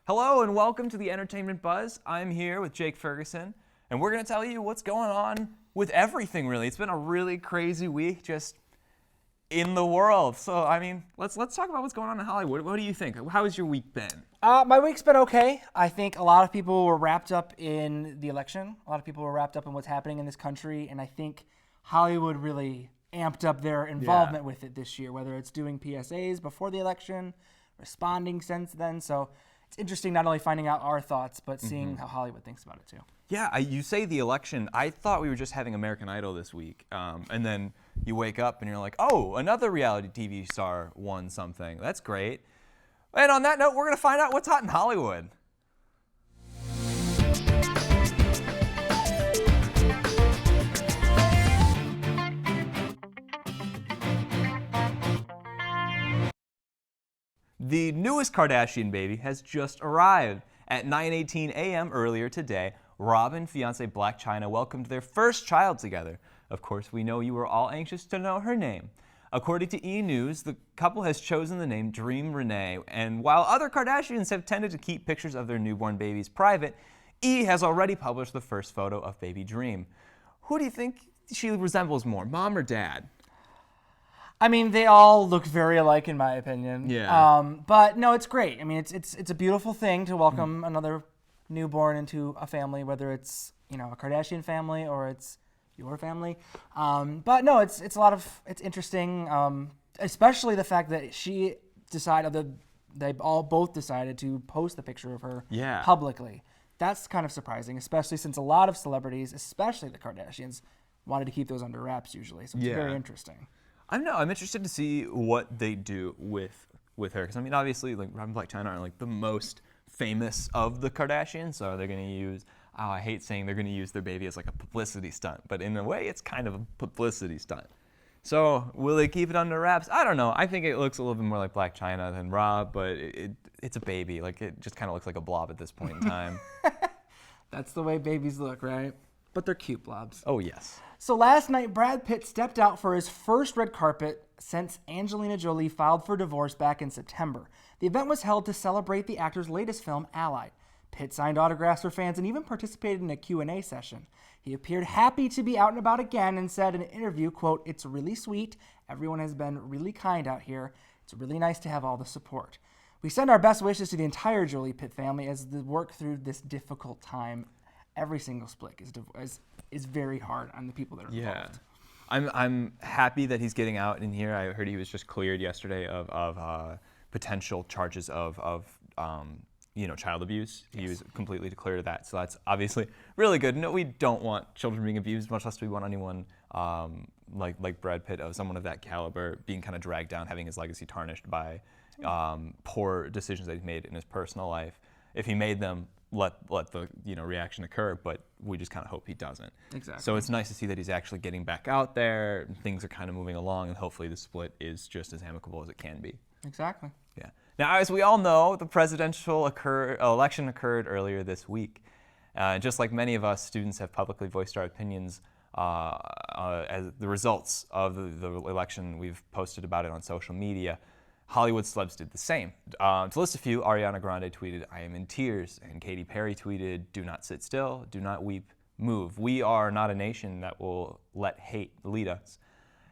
Hello and welcome to the Entertainment Buzz. I'm here with Jake Ferguson, and we're going to tell you what's going on with everything, really. It's been a really crazy week just in the world. So, I mean, let's talk about what's going on in Hollywood. What do you think? How has your week been? My week's been okay. I think a lot of people were wrapped up in the election. A lot of people were wrapped up in what's happening in this country, and I think Hollywood really amped up their involvement with it this year, whether it's doing PSAs before the election, responding since then. So it's interesting not only finding out our thoughts, but seeing how Hollywood thinks about it too. Yeah, you say the election. I thought we were just having American Idol this week. And then you wake up and you're like, oh, another reality TV star won something. That's great. And on that note, we're going to find out what's hot in Hollywood. The newest Kardashian baby has just arrived. At 9:18 a.m. earlier today, Rob and fiancé Blac Chyna welcomed their first child together. Of course, we know you were all anxious to know her name. According to E! News, the couple has chosen the name Dream Renee, and while other Kardashians have tended to keep pictures of their newborn babies private, E! has already published the first photo of baby Dream. Who do you think she resembles more, mom or dad? I mean, they all look very alike in my opinion. Yeah. But no, it's great. I mean, it's a beautiful thing to welcome another newborn into a family, whether it's a Kardashian family or it's your family. But no, it's interesting, especially the fact that she decided they both decided to post the picture of her publicly. That's kind of surprising, especially since a lot of celebrities, especially the Kardashians, wanted to keep those under wraps usually. So it's very interesting. I'm interested to see what they do with her, because I mean, obviously, like Rob and Blac Chyna are like the most famous of the Kardashians, so they're going to use. Oh, I hate saying they're going to use their baby as like a publicity stunt, but in a way, it's kind of a publicity stunt. So will they keep it under wraps? I don't know. I think it looks a little bit more like Blac Chyna than Rob, but it's a baby. Like it just kind of looks like a blob at this point in time. That's the way babies look, right? But they're cute blobs. Oh yes. So last night, Brad Pitt stepped out for his first red carpet since Angelina Jolie filed for divorce back in September. The event was held to celebrate the actor's latest film, Ally. Pitt signed autographs for fans and even participated in a Q&A session. He appeared happy to be out and about again and said in an interview, quote, "It's really sweet. Everyone has been really kind out here. It's really nice to have all the support. We send our best wishes to the entire Jolie Pitt family as they work through this difficult time. Every single split is very hard on the people that are involved." I'm happy that he's getting out in here. I heard he was just cleared yesterday of potential charges of child abuse. Yes. He was completely cleared of that, so that's obviously really good. No, we don't want children being abused, much less do we want anyone like Brad Pitt, of someone of that caliber, being kind of dragged down, having his legacy tarnished by poor decisions that he's made in his personal life. If he made them, let the reaction occur, but we just kind of hope he doesn't. Exactly. So it's nice to see that he's actually getting back out there. Things are kind of moving along, and hopefully the split is just as amicable as it can be. Exactly. Yeah. Now, as we all know, the presidential election occurred earlier this week. Just like many of us, students have publicly voiced our opinions as the results of the election. We've posted about it on social media. Hollywood celebs did the same. To list a few, Ariana Grande tweeted, "I am in tears," and Katy Perry tweeted, "Do not sit still, do not weep, move. We are not a nation that will let hate lead us."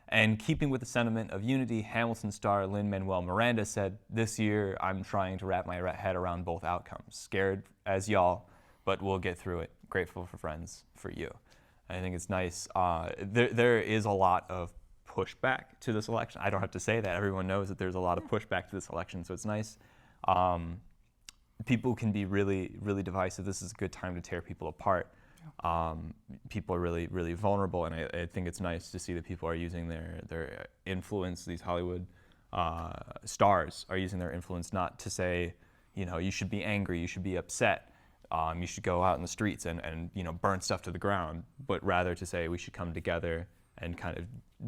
And keeping with the sentiment of unity, Hamilton star Lin-Manuel Miranda said, "This year, I'm trying to wrap my head around both outcomes. Scared as y'all, but we'll get through it. Grateful for friends, for you." I think it's nice. There is a lot of pushback to this election. I don't have to say that. Everyone knows that there's a lot of pushback to this election, so it's nice. People can be really, really divisive. This is a good time to tear people apart. People are really, really vulnerable, and I think it's nice to see that people are using their influence. These Hollywood stars are using their influence not to say, you should be angry, you should be upset, you should go out in the streets and burn stuff to the ground, but rather to say we should come together and kind of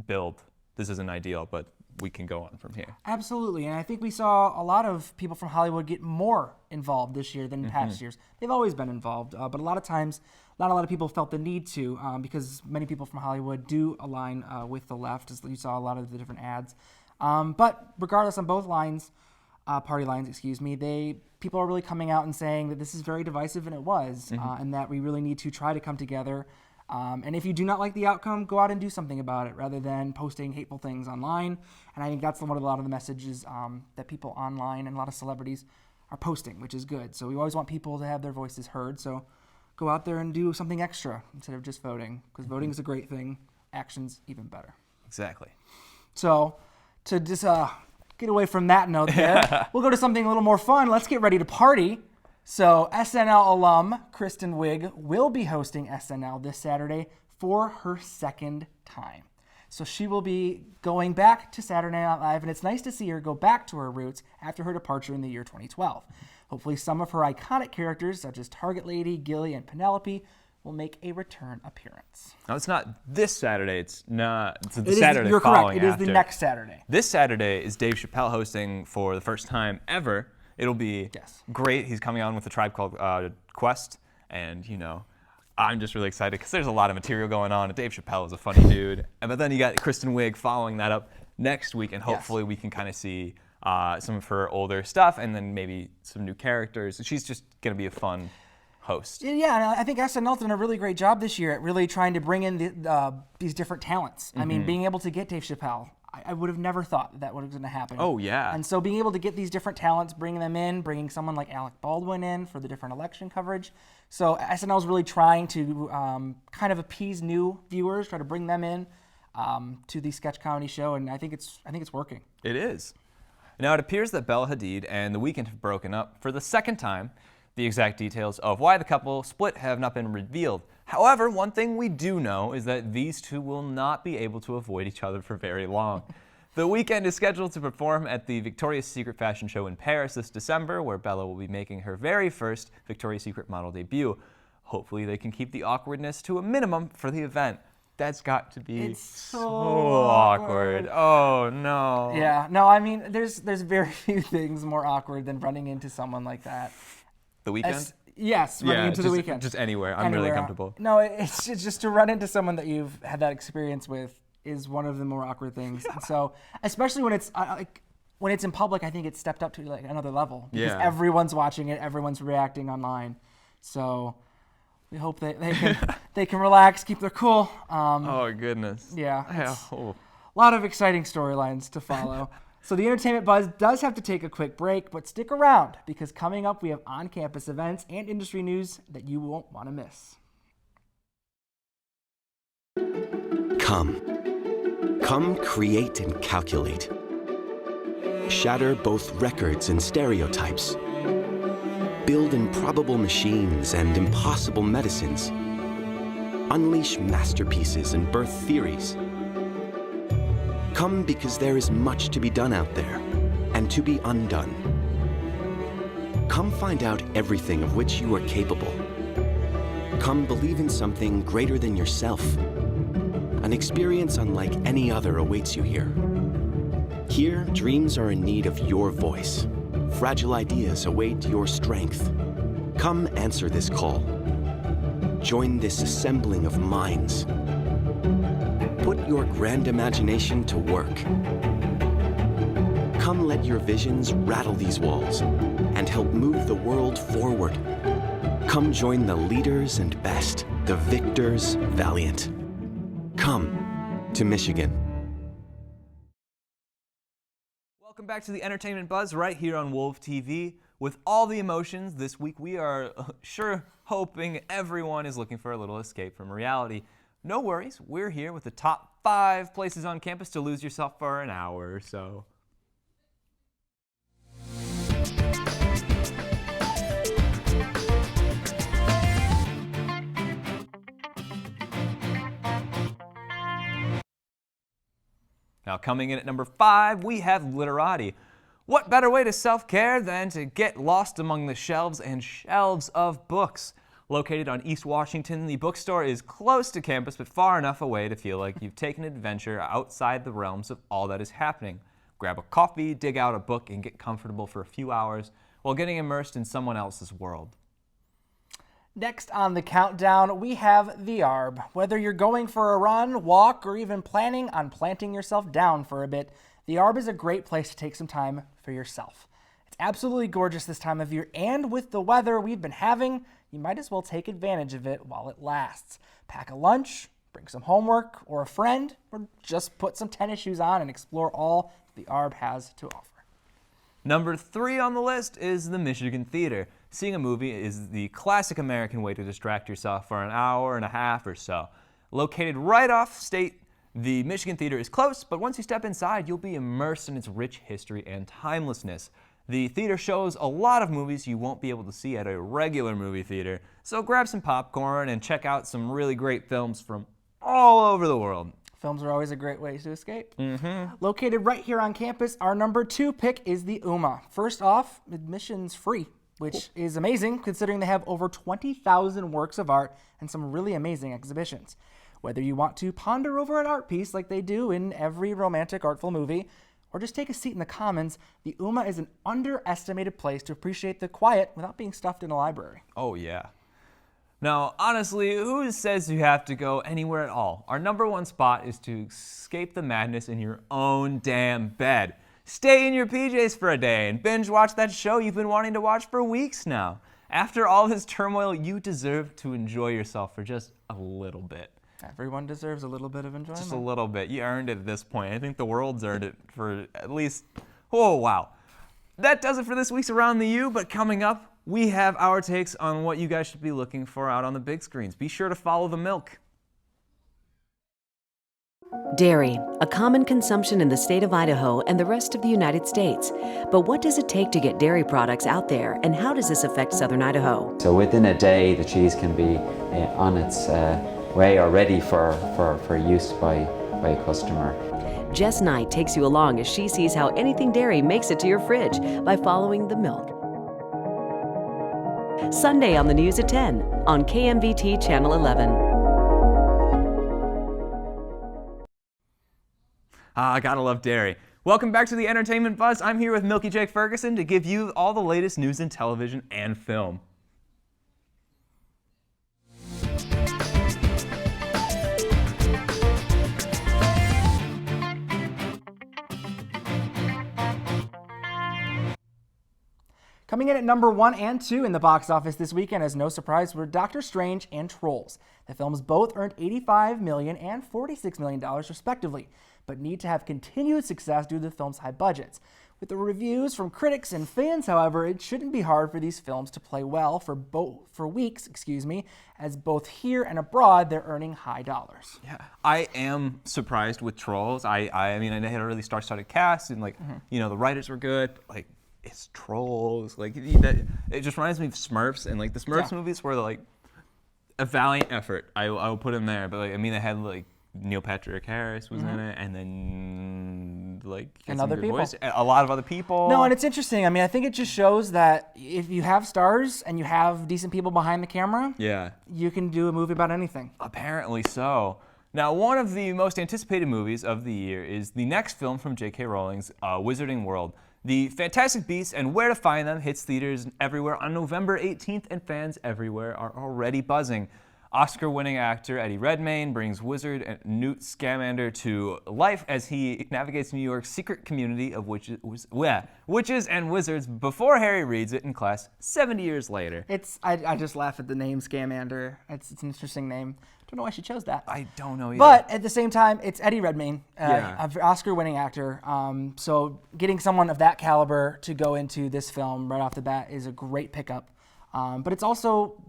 build. This isn't ideal, but we can go on from here. Absolutely, and I think we saw a lot of people from Hollywood get more involved this year than in past years. They've always been involved, but a lot of times, not a lot of people felt the need to, because many people from Hollywood do align with the left, as you saw a lot of the different ads. But regardless, on both lines, party lines, people are really coming out and saying that this is very divisive, and it was, and that we really need to try to come together. And if you do not like the outcome, go out and do something about it rather than posting hateful things online. And I think that's what a lot of the messages that people online and a lot of celebrities are posting, which is good. So we always want people to have their voices heard. So go out there and do something extra instead of just voting, because voting is a great thing. Action's even better. Exactly. So to just get away from that note there, we'll go to something a little more fun. Let's get ready to party. So SNL alum Kristen Wiig will be hosting SNL this Saturday for her second time. So she will be going back to Saturday Night Live, and it's nice to see her go back to her roots after her departure in the year 2012. Hopefully some of her iconic characters, such as Target Lady, Gilly, and Penelope, will make a return appearance. Now, it's not this Saturday. It's the It Saturday is, you're following correct. It is after. the next Saturday. This Saturday is Dave Chappelle hosting for the first time ever. It'll be great. He's coming on with a Tribe Called Quest, and I'm just really excited because there's a lot of material going on. And Dave Chappelle is a funny dude, but then you got Kristen Wiig following that up next week, and hopefully we can kind of see some of her older stuff, and then maybe some new characters. She's just gonna be a fun host. Yeah, and I think SNL's done a really great job this year at really trying to bring in these different talents. I mean, being able to get Dave Chappelle, I would have never thought that was going to happen. Oh, yeah. And so being able to get these different talents, bringing them in, bringing someone like Alec Baldwin in for the different election coverage. So SNL's really trying to kind of appease new viewers, try to bring them in to the sketch comedy show, and I think it's working. It is. Now, it appears that Bella Hadid and The Weeknd have broken up for the second time. The exact details of why the couple split have not been revealed. However, one thing we do know is that these two will not be able to avoid each other for very long. The Weeknd is scheduled to perform at the Victoria's Secret fashion show in Paris this December, where Bella will be making her very first Victoria's Secret model debut. Hopefully they can keep the awkwardness to a minimum for the event. That's got to be so awkward. Oh, no. Yeah, no, I mean, there's very few things more awkward than running into someone like that. The Weeknd? Yes, running into The Weeknd. Just anywhere. I'm really comfortable. No, it's just to run into someone that you've had that experience with is one of the more awkward things. And so, especially when it's in public, I think it's stepped up to like another level because everyone's watching it, everyone's reacting online. So we hope they can relax, keep their cool. Oh goodness. Yeah. A lot of exciting storylines to follow. So the Entertainment Buzz does have to take a quick break, but stick around because coming up we have on-campus events and industry news that you won't want to miss. Come create and calculate. Shatter both records and stereotypes. Build improbable machines and impossible medicines. Unleash masterpieces and birth theories. Come because there is much to be done out there, and to be undone. Come find out everything of which you are capable. Come believe in something greater than yourself. An experience unlike any other awaits you here. Here, dreams are in need of your voice. Fragile ideas await your strength. Come answer this call. Join this assembling of minds. Put your grand imagination to work. Come let your visions rattle these walls and help move the world forward. Come join the leaders and best, the victors valiant. Come to Michigan. Welcome back to the Entertainment Buzz right here on WOLV TV. With all the emotions this week, we are sure hoping everyone is looking for a little escape from reality. No worries, we're here with the top 5 places on campus to lose yourself for an hour or so. Now coming in at number 5, we have literati. What better way to self-care than to get lost among the shelves and shelves of books? Located on East Washington, the bookstore is close to campus but far enough away to feel like you've taken an adventure outside the realms of all that is happening. Grab a coffee, dig out a book, and get comfortable for a few hours while getting immersed in someone else's world. Next on the countdown, we have the ARB. Whether you're going for a run, walk, or even planning on planting yourself down for a bit, the ARB is a great place to take some time for yourself. It's It's absolutely gorgeous this time of year, and with the weather we've been having, you might as well take advantage of it while it lasts. Pack a lunch, bring some homework or a friend, or just put some tennis shoes on and explore all the ARB has to offer. Number 3 on the list is the Michigan Theater. Seeing a movie is the classic American way to distract yourself for an hour and a half or so. Located right off state, the Michigan Theater is close, but once you step inside, you'll be immersed in its rich history and timelessness. The theater shows a lot of movies you won't be able to see at a regular movie theater, so grab some popcorn and check out some really great films from all over the world. Films are always a great way to escape. Located right here on campus, our number 2 pick is the UMA. First off, admission's free, which is amazing considering they have over 20,000 works of art and some really amazing exhibitions. Whether you want to ponder over an art piece like they do in every romantic, artful movie, or just take a seat in the Commons, the UMA is an underestimated place to appreciate the quiet without being stuffed in a library. Oh yeah. Now, honestly, who says you have to go anywhere at all? Our number 1 spot is to escape the madness in your own damn bed. Stay in your PJs for a day and binge watch that show you've been wanting to watch for weeks now. After all this turmoil, you deserve to enjoy yourself for just a little bit. Everyone deserves a little bit of enjoyment. Just a little bit. You earned it at this point. I think the world's earned it for at least, oh wow. That does it for this week's Around the U, but coming up, we have our takes on what you guys should be looking for out on the big screens. Be sure to follow the milk. Dairy, a common consumption in the state of Idaho and the rest of the United States. But what does it take to get dairy products out there, and how does this affect Southern Idaho? So within a day, the cheese can be on its way or ready for use by a customer. Jess Knight takes you along as she sees how anything dairy makes it to your fridge by following the milk. Sunday on the news at 10 on KMVT Channel 11. I gotta love dairy. Welcome back to the Entertainment Buzz. I'm here with Milky Jake Ferguson to give you all the latest news in television and film. Coming in at number 1 and 2 in the box office this weekend, as no surprise, were Doctor Strange and Trolls. The films both earned $85 million and $46 million respectively, but need to have continued success due to the film's high budgets. With the reviews from critics and fans, however, it shouldn't be hard for these films to play well for weeks, as both here and abroad they're earning high dollars. Yeah, I am surprised with Trolls. I mean, I had a really star-studded cast, and you know, the writers were good. But, it's Trolls. It just reminds me of Smurfs, and the Smurfs movies were a valiant effort. I will put them there, but I mean, they had Neil Patrick Harris was in it, and then and other people, a lot of other people. No, and it's interesting. I mean, I think it just shows that if you have stars and you have decent people behind the camera, yeah, you can do a movie about anything. Apparently so. Now, one of the most anticipated movies of the year is the next film from J.K. Rowling's Wizarding World. The Fantastic Beasts and Where to Find Them hits theaters everywhere on November 18th, and fans everywhere are already buzzing. Oscar-winning actor Eddie Redmayne brings wizard and Newt Scamander to life as he navigates New York's secret community of witches and wizards before Harry reads it in class 70 years later. I just laugh at the name Scamander. It's an interesting name. Don't know why she chose that. I don't know either. But at the same time, it's Eddie Redmayne, Yeah. an Oscar-winning actor. So getting someone of that caliber to go into this film right off the bat is a great pickup. But it's also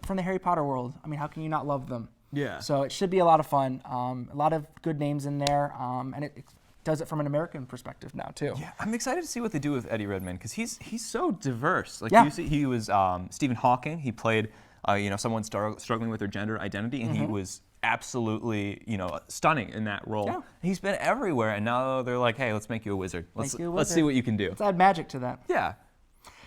from the Harry Potter world. I mean, how can you not love them? Yeah. So it should be a lot of fun. A lot of good names in there, and it does it from an American perspective now too. Yeah, I'm excited to see what they do with Eddie Redmayne because he's so diverse. Yeah. You see, he was Stephen Hawking. He played someone struggling with their gender identity, and he was absolutely stunning in that role. Yeah. He's been everywhere, and now they're like, hey, let's make you a wizard. Let's see what you can do. Let's add magic to that. Yeah.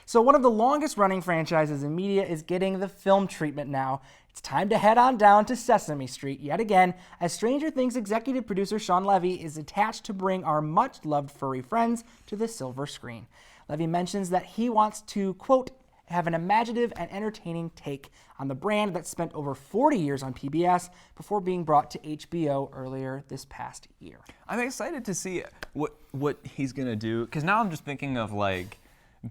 So one of the longest running franchises in media is getting the film treatment now. It's time to head on down to Sesame Street yet again, as Stranger Things executive producer Sean Levy is attached to bring our much-loved furry friends to the silver screen. Levy mentions that he wants to, quote, have an imaginative and entertaining take on the brand that spent over 40 years on PBS before being brought to HBO earlier this past year. I'm excited to see what he's gonna do, because now I'm just thinking of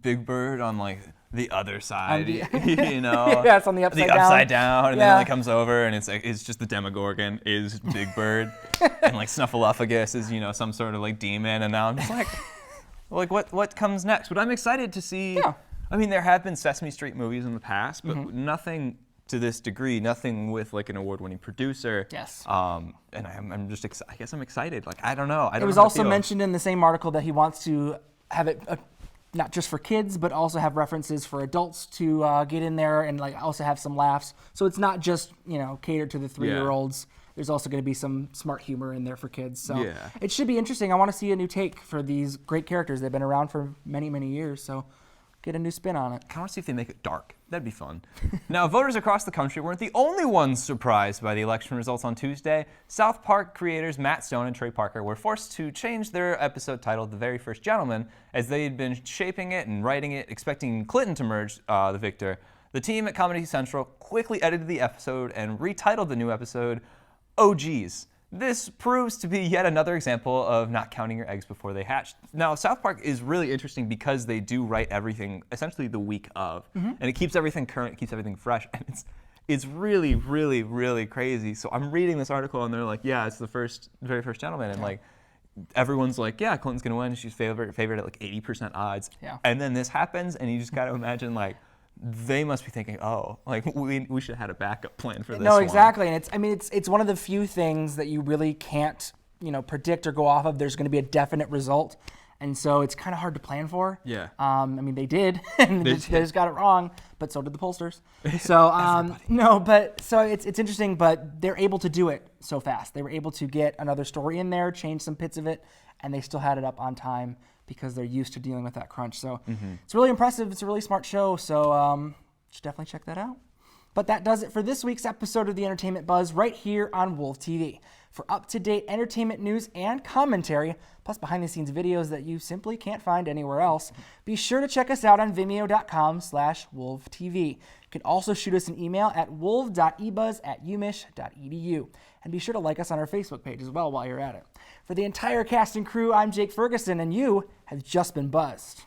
Big Bird on like the other side, the- you know? Yeah, it's on the upside down, and Yeah. then it comes over, and it's just the Demogorgon is Big Bird, and like Snuffleupagus is, you know, some sort of like demon, and now I'm just like what comes next? But I'm excited to see. Yeah. I mean, there have been Sesame Street movies in the past, but Mm-hmm. nothing to this degree, nothing with like an award-winning producer. Yes. And I'm just I guess I'm excited. Like I don't know. It was also mentioned in the same article that he wants to have it not just for kids, but also have references for adults to get in there and like also have some laughs. So it's not just, you know, catered to the 3-year-olds. There's also going to be some smart humor in there for kids. So Yeah. it should be interesting. I want to see a new take for these great characters. They've been around for many, many years. So get a new spin on it. I want to see if they make it dark. That'd be fun. Now, voters across the country weren't the only ones surprised by the election results on Tuesday. South Park creators Matt Stone and Trey Parker were forced to change their episode title, The Very First Gentleman, as they had been shaping it and writing it, expecting Clinton to emerge the victor. The team at Comedy Central quickly edited the episode and retitled the new episode, Oh Geez. This proves to be yet another example of not counting your eggs before they hatch. Now, South Park is really interesting because they do write everything essentially the week of, and it keeps everything current, it keeps everything fresh, and it's really, really, really crazy. So I'm reading this article, and they're like, yeah, it's the very first gentleman, and like everyone's like, yeah, Clinton's gonna win. She's favored at like 80% odds, and then this happens, and you just gotta imagine like. They must be thinking, oh, like we should have had a backup plan for this. No, one. exactly, and it's one of the few things that you really can't, you know, predict or go off of. There's going to be a definite result, and so it's kind of hard to plan for. Yeah. I mean, they did, and they just got it wrong, but so did the pollsters. So so it's interesting, but they're able to do it so fast. They were able to get another story in there, change some bits of it, and they still had it up on time, because they're used to dealing with that crunch. So it's really impressive. It's a really smart show. So you should definitely check that out. But that does it for this week's episode of the Entertainment Buzz right here on WOLV TV. For up-to-date entertainment news and commentary, plus behind-the-scenes videos that you simply can't find anywhere else, be sure to check us out on vimeo.com/WolvTV. You can also shoot us an email at wolv.ebuzz@umich.edu. And be sure to like us on our Facebook page as well while you're at it. For the entire cast and crew, I'm Jake Ferguson, and you have just been buzzed.